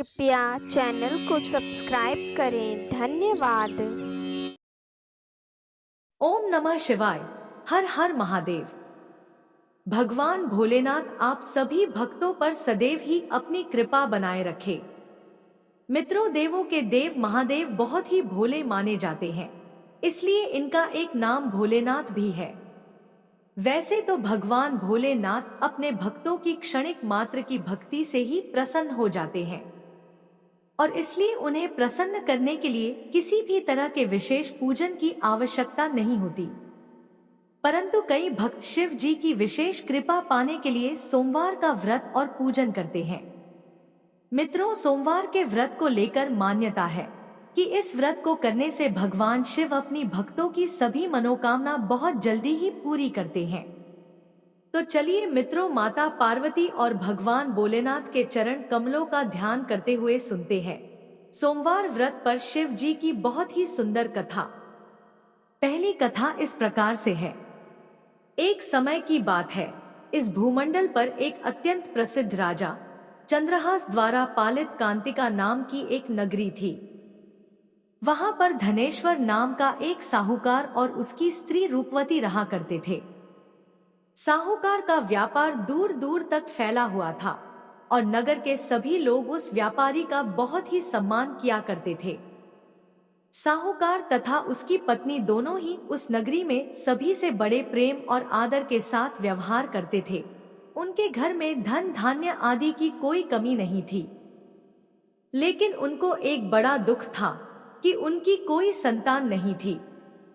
कृपया चैनल को सब्सक्राइब करें। धन्यवाद। ओम नमः शिवाय। हर हर महादेव। भगवान भोलेनाथ आप सभी भक्तों पर सदैव ही अपनी कृपा बनाए रखे। मित्रों, देवों के देव महादेव बहुत ही भोले माने जाते हैं, इसलिए इनका एक नाम भोलेनाथ भी है। वैसे तो भगवान भोलेनाथ अपने भक्तों की क्षणिक मात्र की भक्ति से ही प्रसन्न हो जाते हैं और इसलिए उन्हें प्रसन्न करने के लिए किसी भी तरह के विशेष पूजन की आवश्यकता नहीं होती। परंतु कई भक्त शिव जी की विशेष कृपा पाने के लिए सोमवार का व्रत और पूजन करते हैं। मित्रों, सोमवार के व्रत को लेकर मान्यता है कि इस व्रत को करने से भगवान शिव अपनी भक्तों की सभी मनोकामना बहुत जल्दी ही पूरी करते हैं। तो चलिए मित्रों, माता पार्वती और भगवान भोलेनाथ के चरण कमलों का ध्यान करते हुए सुनते हैं सोमवार व्रत पर शिव जी की बहुत ही सुंदर कथा। पहली कथा इस प्रकार से है। एक समय की बात है, इस भूमंडल पर एक अत्यंत प्रसिद्ध राजा चंद्रहास द्वारा पालित कांतिका नाम की एक नगरी थी। वहां पर धनेश्वर नाम का एक साहूकार और उसकी स्त्री रूपवती रहा करते थे। साहूकार का व्यापार दूर दूर तक फैला हुआ था और नगर के सभी लोग उस व्यापारी का बहुत ही सम्मान किया करते थे। साहूकार तथा उसकी पत्नी दोनों ही उस नगरी में सभी से बड़े प्रेम और आदर के साथ व्यवहार करते थे। उनके घर में धन धान्य आदि की कोई कमी नहीं थी। लेकिन उनको एक बड़ा दुख था कि उनकी कोई संतान नहीं थी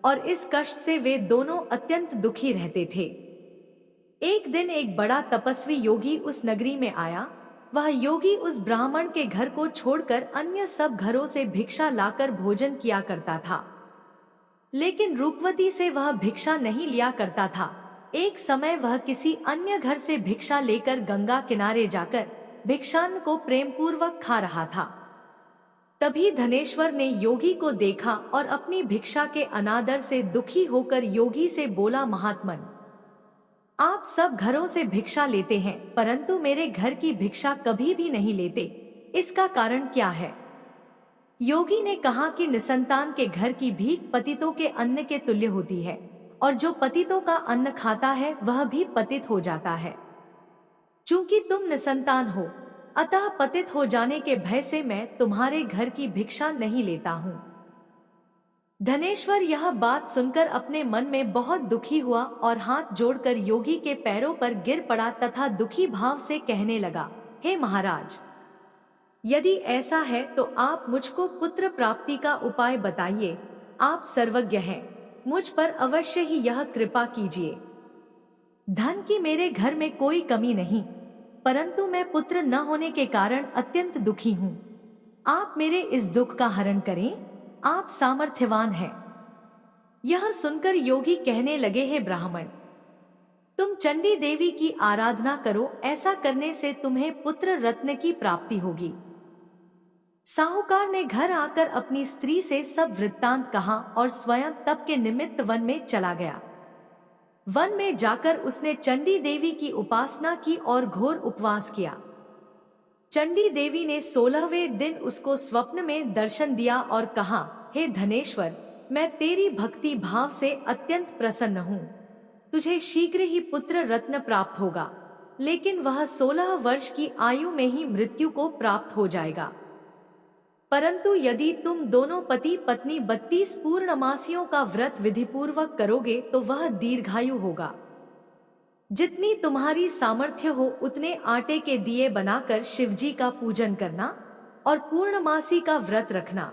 और इस कष्ट से वे दोनों अत्यंत दुखी रहते थे। एक दिन एक बड़ा तपस्वी योगी उस नगरी में आया। वह योगी उस ब्राह्मण के घर को छोड़कर अन्य सब घरों से भिक्षा लाकर भोजन किया करता था, लेकिन रूपवती से वह भिक्षा नहीं लिया करता था। एक समय वह किसी अन्य घर से भिक्षा लेकर गंगा किनारे जाकर भिक्षान्न को प्रेम पूर्वक खा रहा था। तभी धनेश्वर ने योगी को देखा और अपनी भिक्षा के अनादर से दुखी होकर योगी से बोला, महात्मन, आप सब घरों से भिक्षा लेते हैं परंतु मेरे घर की भिक्षा कभी भी नहीं लेते, इसका कारण क्या है? योगी ने कहा कि निसंतान के घर की भीख पतितों के अन्न के तुल्य होती है और जो पतितों का अन्न खाता है वह भी पतित हो जाता है। चूंकि तुम निसंतान हो, अतः पतित हो जाने के भय से मैं तुम्हारे घर की भिक्षा नहीं लेता हूँ। धनेश्वर यह बात सुनकर अपने मन में बहुत दुखी हुआ और हाथ जोड़कर योगी के पैरों पर गिर पड़ा तथा दुखी भाव से कहने लगा, हे महाराज, यदि ऐसा है तो आप मुझको पुत्र प्राप्ति का उपाय बताइए। आप सर्वज्ञ हैं, मुझ पर अवश्य ही यह कृपा कीजिए। धन की मेरे घर में कोई कमी नहीं, परंतु मैं पुत्र न होने के कारण अत्यंत दुखी हूँ। आप मेरे इस दुख का हरण करें, आप सामर्थ्यवान हैं। यह सुनकर योगी कहने लगे, हे ब्राह्मण, तुम चंडी देवी की आराधना करो, ऐसा करने से तुम्हें पुत्र रत्न की प्राप्ति होगी। साहूकार ने घर आकर अपनी स्त्री से सब वृत्तांत कहा और स्वयं तप के निमित्त वन में चला गया। वन में जाकर उसने चंडी देवी की उपासना की और घोर उपवास किया। चंडी देवी ने 16वें दिन उसको स्वप्न में दर्शन दिया और कहा, हे धनेश्वर, मैं तेरी भक्ति भाव से अत्यंत प्रसन्न हूँ। तुझे शीघ्र ही पुत्र रत्न प्राप्त होगा, लेकिन वह 16 वर्ष की आयु में ही मृत्यु को प्राप्त हो जाएगा। परंतु यदि तुम दोनों पति पत्नी 32 पूर्णमासियों का व्रत विधिपूर्वक करोगे तो वह दीर्घायु होगा। जितनी तुम्हारी सामर्थ्य हो उतने आटे के दिए बनाकर शिवजी का पूजन करना और पूर्णमासी का व्रत रखना।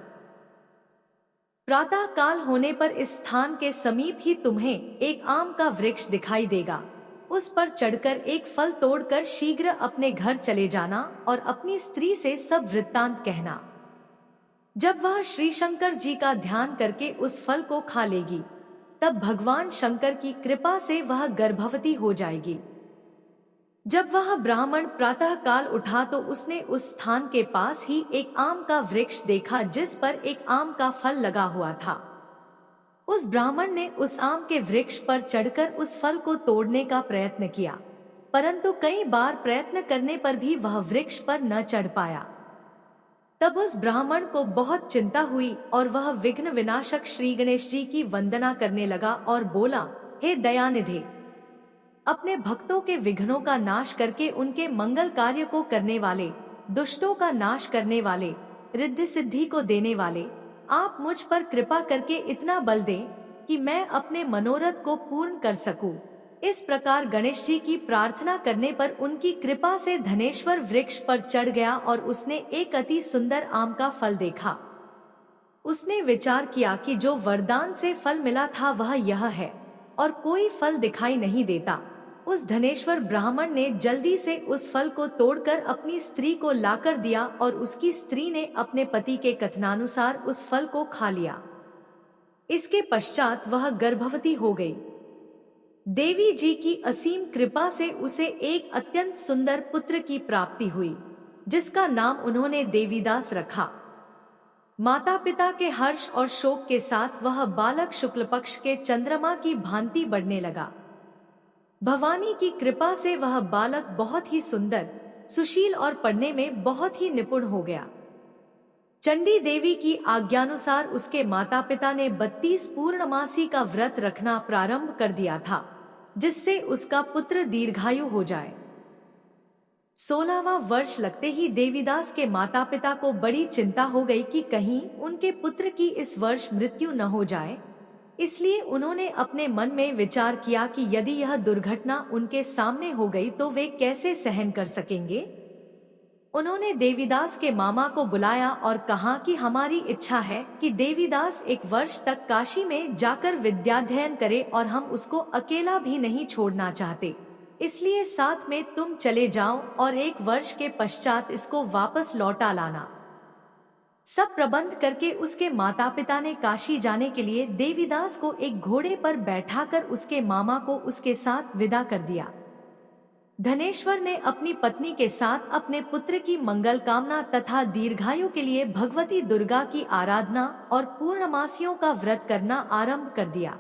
प्रातः काल होने पर इस स्थान के समीप ही तुम्हें एक आम का वृक्ष दिखाई देगा। उस पर चढ़कर एक फल तोड़कर शीघ्र अपने घर चले जाना और अपनी स्त्री से सब वृत्तांत कहना। जब वह श्री शंकर जी का ध्यान करके उस फल को खा लेगी, तब भगवान शंकर की कृपा से वह गर्भवती हो जाएगी। जब वह ब्राह्मण प्रातः काल उठा तो उसने उस स्थान के पास ही एक आम का वृक्ष देखा जिस पर एक आम का फल लगा हुआ था। उस ब्राह्मण ने उस आम के वृक्ष पर चढ़कर उस फल को तोड़ने का प्रयत्न किया, परंतु कई बार प्रयत्न करने पर भी वह वृक्ष पर न चढ़ पाया। तब उस ब्राह्मण को बहुत चिंता हुई और वह विघ्न विनाशक श्री गणेश जी की वंदना करने लगा और बोला, हे दयानिधे, अपने भक्तों के विघ्नों का नाश करके उनके मंगल कार्य को करने वाले, दुष्टों का नाश करने वाले, रिद्धि सिद्धि को देने वाले, आप मुझ पर कृपा करके इतना बल दें कि मैं अपने मनोरथ को पूर्ण कर सकूं। इस प्रकार गणेश जी की प्रार्थना करने पर उनकी कृपा से धनेश्वर वृक्ष पर चढ़ गया और उसने एक अति सुंदर आम का फल देखा। उसने विचार किया कि जो वरदान से फल मिला था वह यह है और कोई फल दिखाई नहीं देता। उस धनेश्वर ब्राह्मण ने जल्दी से उस फल को तोड़कर अपनी स्त्री को लाकर दिया और उसकी स्त्री ने अपने पति के कथनानुसार उस फल को खा लिया। इसके पश्चात वह गर्भवती हो गई। देवी जी की असीम कृपा से उसे एक अत्यंत सुंदर पुत्र की प्राप्ति हुई, जिसका नाम उन्होंने देवीदास रखा। माता पिता के हर्ष और शोक के साथ वह बालक शुक्ल पक्ष के चंद्रमा की भांति बढ़ने लगा। भवानी की कृपा से वह बालक बहुत ही सुंदर, सुशील और पढ़ने में बहुत ही निपुण हो गया। चंडी देवी की आज्ञानुसार उसके माता पिता ने 32 पूर्णमासी का व्रत रखना प्रारंभ कर दिया था, जिससे उसका पुत्र दीर्घायु हो जाए। 16वां वर्ष लगते ही देवीदास के माता पिता को बड़ी चिंता हो गई कि कहीं उनके पुत्र की इस वर्ष मृत्यु न हो जाए। इसलिए उन्होंने अपने मन में विचार किया कि यदि यह दुर्घटना उनके सामने हो गई तो वे कैसे सहन कर सकेंगे। उन्होंने देवीदास के मामा को बुलाया और कहा कि हमारी इच्छा है कि देवीदास 1 वर्ष तक काशी में जाकर विद्याध्ययन करे और हम उसको अकेला भी नहीं छोड़ना चाहते, इसलिए साथ में तुम चले जाओ और 1 वर्ष के पश्चात इसको वापस लौटा लाना। सब प्रबंध करके उसके माता पिता ने काशी जाने के लिए देवीदास को एक घोड़े पर बैठाकर उसके मामा को उसके साथ विदा कर दिया। धनेश्वर ने अपनी पत्नी के साथ अपने पुत्र की मंगल कामना तथा दीर्घायु के लिए भगवती दुर्गा की आराधना और पूर्णमासियों का व्रत करना आरंभ कर दिया।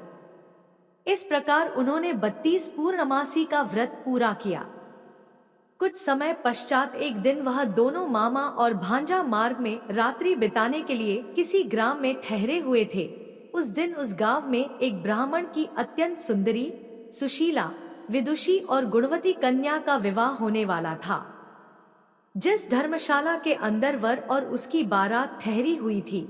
इस प्रकार उन्होंने 32 पूर्णमासी का व्रत पूरा किया। कुछ समय पश्चात एक दिन वह दोनों मामा और भांजा मार्ग में रात्रि बिताने के लिए किसी ग्राम में ठहरे हुए थे। उस दिन उस गांव में एक ब्राह्मण की अत्यंत सुंदरी, सुशीला, विदुषी और गुणवती कन्या का विवाह होने वाला था। जिस धर्मशाला के अंदर वर और उसकी बारात ठहरी हुई थी,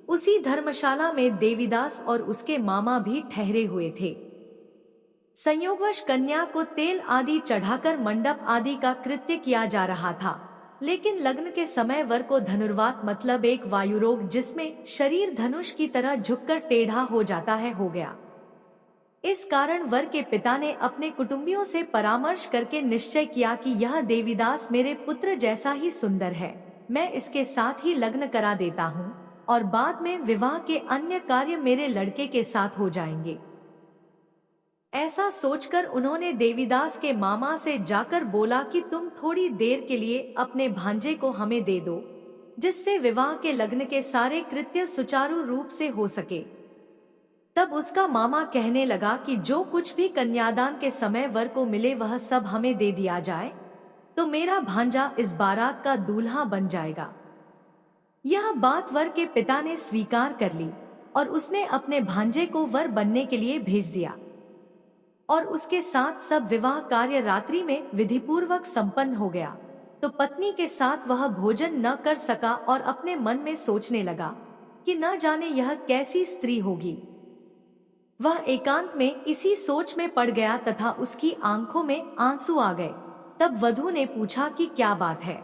उसी धर्मशाला में देवीदास और उसके मामा भी ठहरे हुए थे। संयोगवश कन्या को तेल आदि चढ़ाकर मंडप आदि का कृत्य किया जा रहा था, लेकिन लग्न के समय वर को धनुर्वात मतलब एक वायुरोग जिसमें शरीर धनुष की तरह झुककर टेढ़ा हो जाता है हो गया। इस कारण वर के पिता ने अपने कुटुंबियों से परामर्श करके निश्चय किया कि यह देवीदास मेरे पुत्र जैसा ही सुंदर है, मैं इसके साथ ही लग्न करा देता हूँ और बाद में विवाह के अन्य कार्य मेरे लड़के के साथ हो जाएंगे। ऐसा सोचकर उन्होंने देवीदास के मामा से जाकर बोला कि तुम थोड़ी देर के लिए अपने भांजे को हमें दे दो, जिससे विवाह के लग्न के सारे कृत्य सुचारू रूप से हो सके। तब उसका मामा कहने लगा कि जो कुछ भी कन्यादान के समय वर को मिले वह सब हमें दे दिया जाए, तो मेरा भांजा इस बारात का दूल्हा बन जाएगा। यह बात वर के पिता ने स्वीकार कर ली और उसने अपने भांजे को वर बनने के लिए भेज दिया और उसके साथ सब विवाह कार्य रात्रि में विधिपूर्वक संपन्न हो गया। तो पत्नी के साथ वह भोजन न कर सका और अपने मन में सोचने लगा कि न जाने यह कैसी स्त्री होगी। वह एकांत में इसी सोच में पड़ गया तथा उसकी आंखों में आंसू आ गए। तब वधू ने पूछा कि क्या बात है,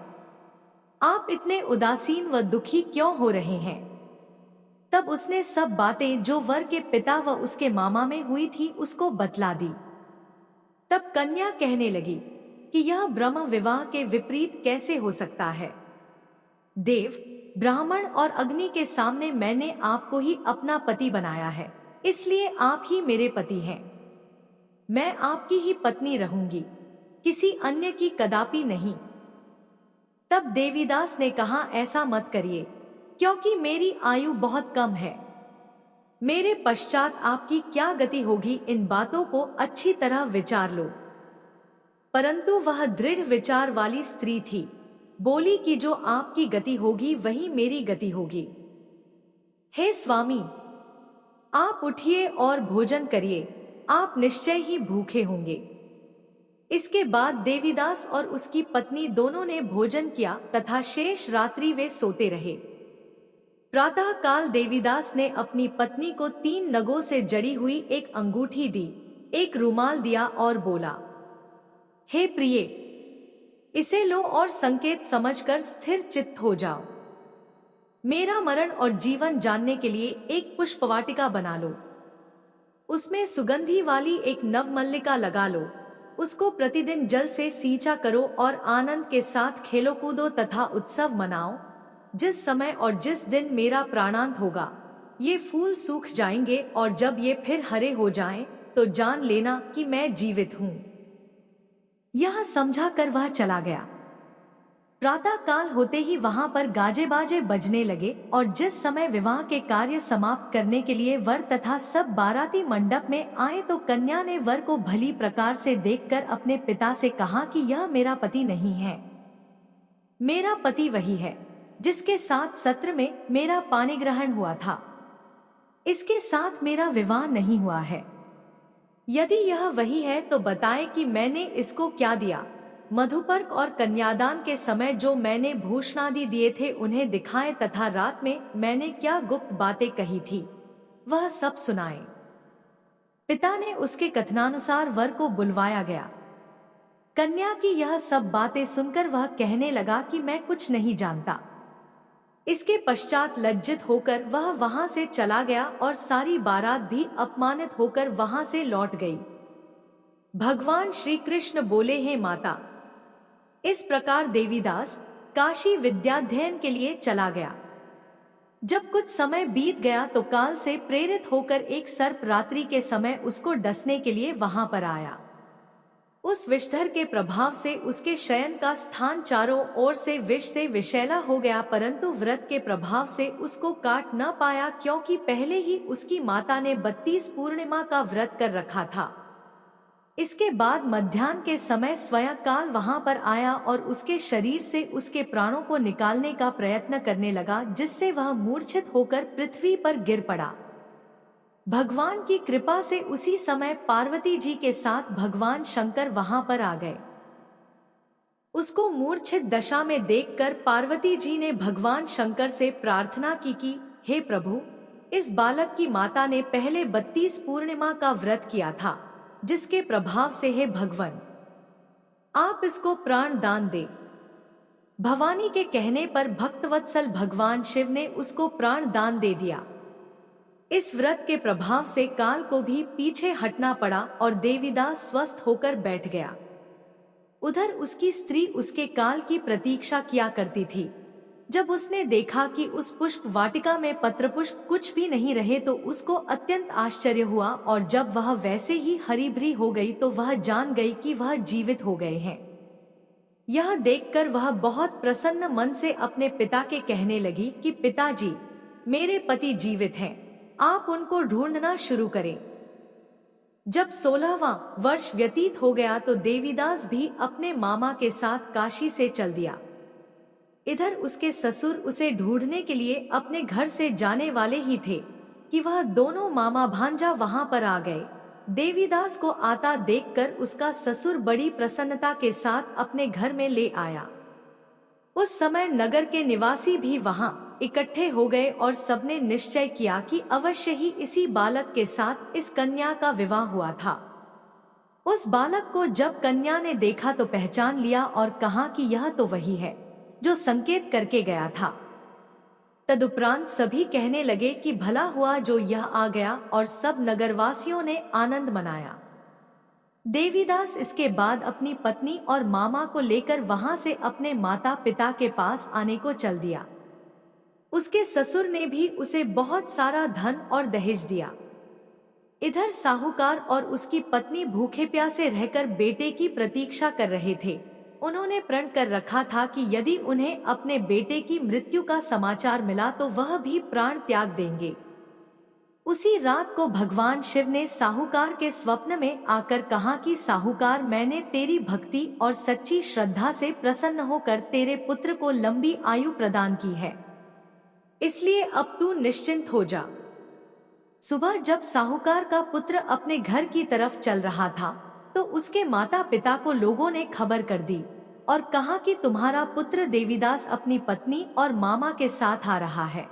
आप इतने उदासीन व दुखी क्यों हो रहे हैं। तब उसने सब बातें जो वर के पिता व उसके मामा में हुई थी उसको बतला दी। तब कन्या कहने लगी कि यह ब्रह्म विवाह के विपरीत कैसे हो सकता है। देव, ब्राह्मण और अग्नि के सामने मैंने आपको ही अपना पति बनाया है, इसलिए आप ही मेरे पति हैं। मैं आपकी ही पत्नी रहूंगी, किसी अन्य की कदापि नहीं। तब देवीदास ने कहा, ऐसा मत करिए, क्योंकि मेरी आयु बहुत कम है। मेरे पश्चात आपकी क्या गति होगी, इन बातों को अच्छी तरह विचार लो। परंतु वह दृढ़ विचार वाली स्त्री थी। बोली कि जो आपकी गति होगी वही मेरी गति होगी। हे स्वामी, आप उठिए और भोजन करिए, आप निश्चय ही भूखे होंगे। इसके बाद देवीदास और उसकी पत्नी दोनों ने भोजन किया तथा शेष रात्रि वे सोते रहे। प्रातः काल देवीदास ने अपनी पत्नी को 3 नगों से जड़ी हुई एक अंगूठी दी, एक रुमाल दिया और बोला, हे प्रिय, इसे लो और संकेत समझकर स्थिर चित्त हो जाओ। मेरा मरण और जीवन जानने के लिए एक पुष्पवाटिका बना लो, उसमें सुगंधी वाली एक नवमल्लिका लगा लो, उसको प्रतिदिन जल से सींचा करो और आनंद के साथ खेलो कूदो तथा उत्सव मनाओ। जिस समय और जिस दिन मेरा प्राणांत होगा ये फूल सूख जाएंगे और जब ये फिर हरे हो जाएं, तो जान लेना कि मैं जीवित हूँ। यह समझा कर वह चला गया। प्रातः काल होते ही वहां पर गाजे बाजे बजने लगे और जिस समय विवाह के कार्य समाप्त करने के लिए वर तथा सब बाराती मंडप में आए तो कन्या ने वर को भली प्रकार से देखकर अपने पिता से कहा कि यह मेरा पति नहीं है, मेरा पति वही है जिसके साथ सत्र में मेरा पानी ग्रहण हुआ था, इसके साथ मेरा विवाह नहीं हुआ है। यदि यह वही है तो बताए कि मैंने इसको क्या दिया। मधुपर्क और कन्यादान के समय जो मैंने भूषणादि दिए थे उन्हें दिखाए तथा रात में मैंने क्या गुप्त बातें कही थी वह सब सुनाए। पिता ने उसके कथनानुसार वर को बुलवाया गया। कन्या की यह सब बातें सुनकर वह कहने लगा कि मैं कुछ नहीं जानता। इसके पश्चात लज्जित होकर वह वहां से चला गया और सारी बारात भी अपमानित होकर वहां से लौट गई। भगवान श्री कृष्ण बोले, हे माता, इस प्रकार देवीदास काशी विद्याध्ययन के लिए चला गया। जब कुछ समय बीत गया तो काल से प्रेरित होकर एक सर्प रात्रि के समय उसको डसने के लिए वहां पर आया। उस विषधर के प्रभाव से उसके शयन का स्थान चारों ओर से विष से विषैला हो गया, परंतु व्रत के प्रभाव से उसको काट न पाया, क्योंकि पहले ही उसकी माता ने 32 पूर्णिमा का व्रत कर रखा था। इसके बाद मध्याह्न के समय स्वयं काल वहां पर आया और उसके शरीर से उसके प्राणों को निकालने का प्रयत्न करने लगा, जिससे वह मूर्छित होकर पृथ्वी पर गिर पड़ा। भगवान की कृपा से उसी समय पार्वती जी के साथ भगवान शंकर वहां पर आ गए। उसको मूर्छित दशा में देखकर पार्वती जी ने भगवान शंकर से प्रार्थना की कि हे प्रभु, इस बालक की माता ने पहले 32 पूर्णिमा का व्रत किया था, जिसके प्रभाव से हे भगवान आप इसको प्राण दान दे। भवानी के कहने पर भक्तवत्सल भगवान शिव ने उसको प्राण दान दे दिया। इस व्रत के प्रभाव से काल को भी पीछे हटना पड़ा और देवीदास स्वस्थ होकर बैठ गया। उधर उसकी स्त्री उसके काल की प्रतीक्षा किया करती थी। जब उसने देखा कि उस पुष्प वाटिका में पत्र पुष्प कुछ भी नहीं रहे तो उसको अत्यंत आश्चर्य हुआ, और जब वह वैसे ही हरी भरी हो गई तो वह जान गई कि वह जीवित हो गए हैं। यह देखकर वह बहुत प्रसन्न मन से अपने पिता के कहने लगी कि पिताजी, मेरे पति जीवित हैं, आप उनको ढूंढना शुरू करें। जब 16वां वर्ष व्यतीत हो गया तो देवीदास भी अपने मामा के साथ काशी से चल दिया। इधर उसके ससुर उसे ढूंढने के लिए अपने घर से जाने वाले ही थे कि वह दोनों मामा भांजा वहां पर आ गए। देवीदास को आता देखकर उसका ससुर बड़ी प्रसन्नता के साथ अपने घर में ले आया। उस समय नगर के निवासी भी वहां इकट्ठे हो गए और सबने निश्चय किया कि अवश्य ही इसी बालक के साथ इस कन्या का विवाह हुआ था। उस बालक को जब कन्या ने देखा तो पहचान लिया और कहा कि यह तो वही है जो संकेत करके गया था। तदुपरांत सभी कहने लगे कि भला हुआ जो यह आ गया, और सब नगरवासियों ने आनंद मनाया। देवीदास इसके बाद अपनी पत्नी और मामा को लेकर वहां से अपने माता पिता के पास आने को चल दिया। उसके ससुर ने भी उसे बहुत सारा धन और दहेज दिया। इधर साहूकार और उसकी पत्नी भूखे प्यासे रहकर बेटे की प्रतीक्षा कर रहे थे। उन्होंने प्रण कर रखा था कि यदि उन्हें अपने बेटे की मृत्यु का समाचार मिला तो वह भी प्राण त्याग देंगे। उसी रात को भगवान शिव ने साहूकार के स्वप्न में आकर कहा कि साहूकार, मैंने तेरी भक्ति और सच्ची श्रद्धा से प्रसन्न होकर तेरे पुत्र को लंबी आयु प्रदान की है, इसलिए अब तू निश्चिंत हो जा। सुबह जब साहूकार का पुत्र अपने घर की तरफ चल रहा था तो उसके माता पिता को लोगों ने खबर कर दी और कहा कि तुम्हारा पुत्र देवीदास अपनी पत्नी और मामा के साथ आ रहा है।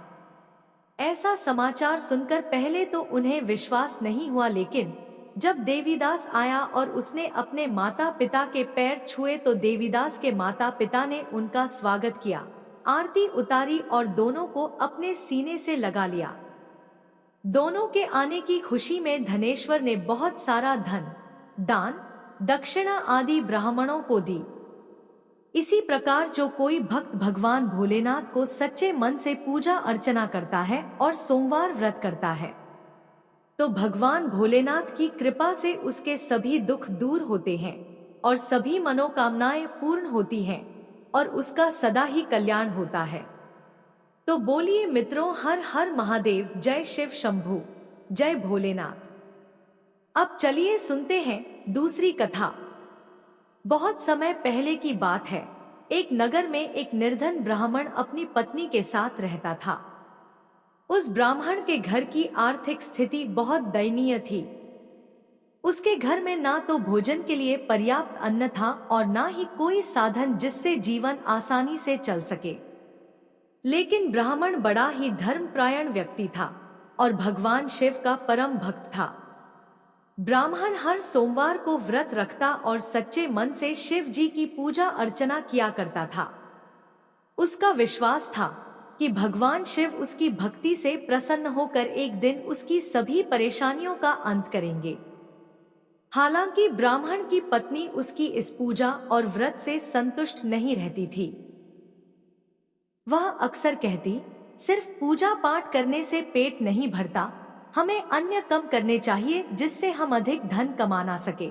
ऐसा समाचार सुनकर पहले तो उन्हें विश्वास नहीं हुआ, लेकिन जब देवीदास आया और उसने अपने माता पिता के पैर छुए तो देवीदास के माता पिता ने उनका स्वागत किया, आरती उतारी और दोनों को अपने सीने से लगा लिया। दोनों के आने की खुशी में धनेश्वर ने बहुत सारा धन, दान, दक्षिणा आदि ब्राह्मणों को दी। इसी प्रकार जो कोई भक्त भगवान भोलेनाथ को सच्चे मन से पूजा अर्चना करता है और सोमवार व्रत करता है तो भगवान भोलेनाथ की कृपा से उसके सभी दुख दूर होते हैं और सभी मनोकामनाएं पूर्ण होती हैं और उसका सदा ही कल्याण होता है। तो बोलिए मित्रों, हर हर महादेव, जय शिव शंभू, जय भोलेनाथ। अब चलिए सुनते हैं दूसरी कथा। बहुत समय पहले की बात है। एक नगर में एक निर्धन ब्राह्मण अपनी पत्नी के साथ रहता था। उस ब्राह्मण के घर की आर्थिक स्थिति बहुत दयनीय थी। उसके घर में ना तो भोजन के लिए पर्याप्त अन्न था और ना ही कोई साधन जिससे जीवन आसानी से चल सके। लेकिन ब्राह्मण बड़ा ही धर्मपरायण व्यक्ति था और भगवान शिव का परम भक्त था। ब्राह्मण हर सोमवार को व्रत रखता और सच्चे मन से शिव जी की पूजा अर्चना किया करता था। उसका विश्वास था कि भगवान शिव उसकी भक्ति से प्रसन्न होकर एक दिन उसकी सभी परेशानियों का अंत करेंगे। हालांकि ब्राह्मण की पत्नी उसकी इस पूजा और व्रत से संतुष्ट नहीं रहती थी। वह अक्सर कहती, सिर्फ पूजा पाठ करने से पेट नहीं भरता, हमें अन्य कम करने चाहिए जिससे हम अधिक धन कमा ना सके।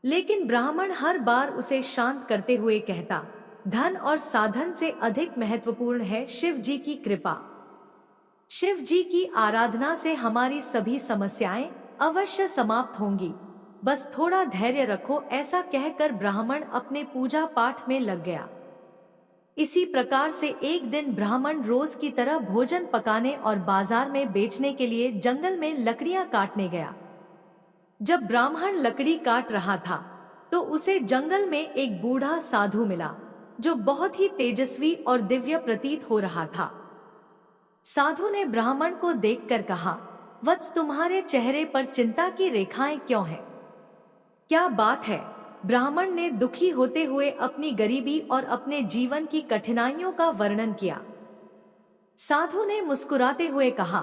लेकिन ब्राह्मण हर बार उसे शांत करते हुए कहता, धन और साधन से अधिक महत्वपूर्ण है शिव जी की कृपा। शिव जी की आराधना से हमारी सभी समस्याएं अवश्य समाप्त होंगी, बस थोड़ा धैर्य रखो। ऐसा कहकर ब्राह्मण अपने पूजा पाठ में लग गया। इसी प्रकार से एक दिन ब्राह्मण रोज की तरह भोजन पकाने और बाजार में बेचने के लिए जंगल में लकड़ियां काटने गया। जब ब्राह्मण लकड़ी काट रहा था तो उसे जंगल में एक बूढ़ा साधु मिला जो बहुत ही तेजस्वी और दिव्य प्रतीत हो रहा था। साधु ने ब्राह्मण को देखकर कहा, वत्स, तुम्हारे चेहरे पर चिंता की रेखाएं क्यों हैं? क्या बात है? ब्राह्मण ने दुखी होते हुए अपनी गरीबी और अपने जीवन की कठिनाइयों का वर्णन किया। साधु ने मुस्कुराते हुए कहा,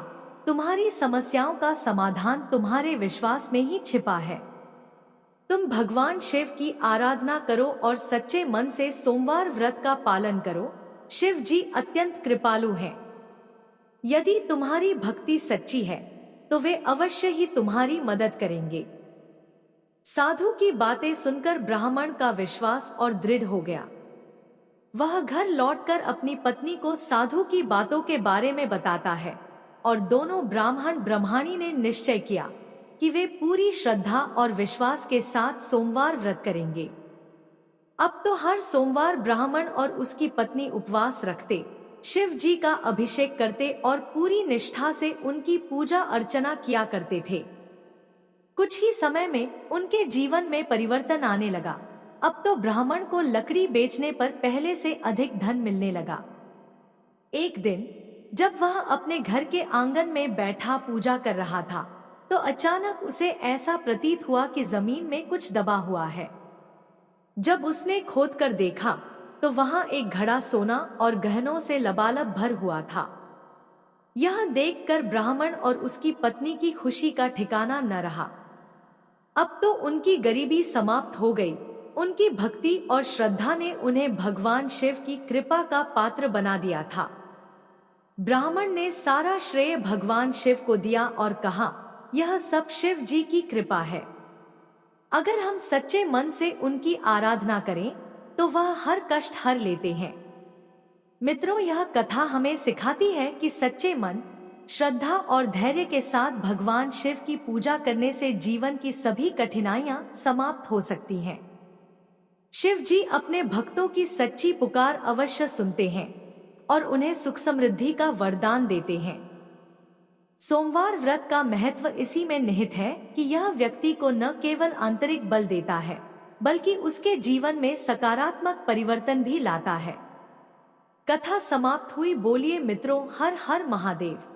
तुम्हारी समस्याओं का समाधान तुम्हारे विश्वास में ही छिपा है। तुम भगवान शिव की आराधना करो और सच्चे मन से सोमवार व्रत का पालन करो। शिव जी अत्यंत कृपालु हैं। यदि तुम्हारी भक्ति सच्ची है तो वे अवश्य ही तुम्हारी मदद करेंगे। साधु की बातें सुनकर ब्राह्मण का विश्वास और दृढ़ हो गया। वह घर लौटकर अपनी पत्नी को साधु की बातों के बारे में बताता है और दोनों ब्राह्मण ब्रह्माणी ने निश्चय किया कि वे पूरी श्रद्धा और विश्वास के साथ सोमवार व्रत करेंगे। अब तो हर सोमवार ब्राह्मण और उसकी पत्नी उपवास रखते, शिव जी का अभिषेक करते और पूरी निष्ठा से उनकी पूजा अर्चना किया करते थे। कुछ ही समय में उनके जीवन में परिवर्तन आने लगा। अब तो ब्राह्मण को लकड़ी बेचने पर पहले से अधिक धन मिलने लगा। एक दिन जब वह अपने घर के आंगन में बैठा पूजा कर रहा था तो अचानक उसे ऐसा प्रतीत हुआ कि जमीन में कुछ दबा हुआ है। जब उसने खोदकर देखा तो वहां एक घड़ा सोना और गहनों से लबालब भर हुआ था। यह देखकर ब्राह्मण और उसकी पत्नी की खुशी का ठिकाना न रहा। अब तो उनकी गरीबी समाप्त हो गई। उनकी भक्ति और श्रद्धा ने उन्हें भगवान शिव की कृपा का पात्र बना दिया था। ब्राह्मण ने सारा श्रेय भगवान शिव को दिया और कहा, यह सब शिव जी की कृपा है। अगर हम सच्चे मन से उनकी आराधना करें तो वह हर कष्ट हर लेते हैं। मित्रों, यह कथा हमें सिखाती है कि सच्चे मन, श्रद्धा और धैर्य के साथ भगवान शिव की पूजा करने से जीवन की सभी कठिनाइयां समाप्त हो सकती हैं। शिव जी अपने भक्तों की सच्ची पुकार अवश्य सुनते हैं और उन्हें सुख समृद्धि का वरदान देते हैं। सोमवार व्रत का महत्व इसी में निहित है कि यह व्यक्ति को न केवल आंतरिक बल देता है, बल्कि उसके जीवन में सकारात्मक परिवर्तन भी लाता है। कथा समाप्त हुई। बोलिए मित्रों, हर हर महादेव।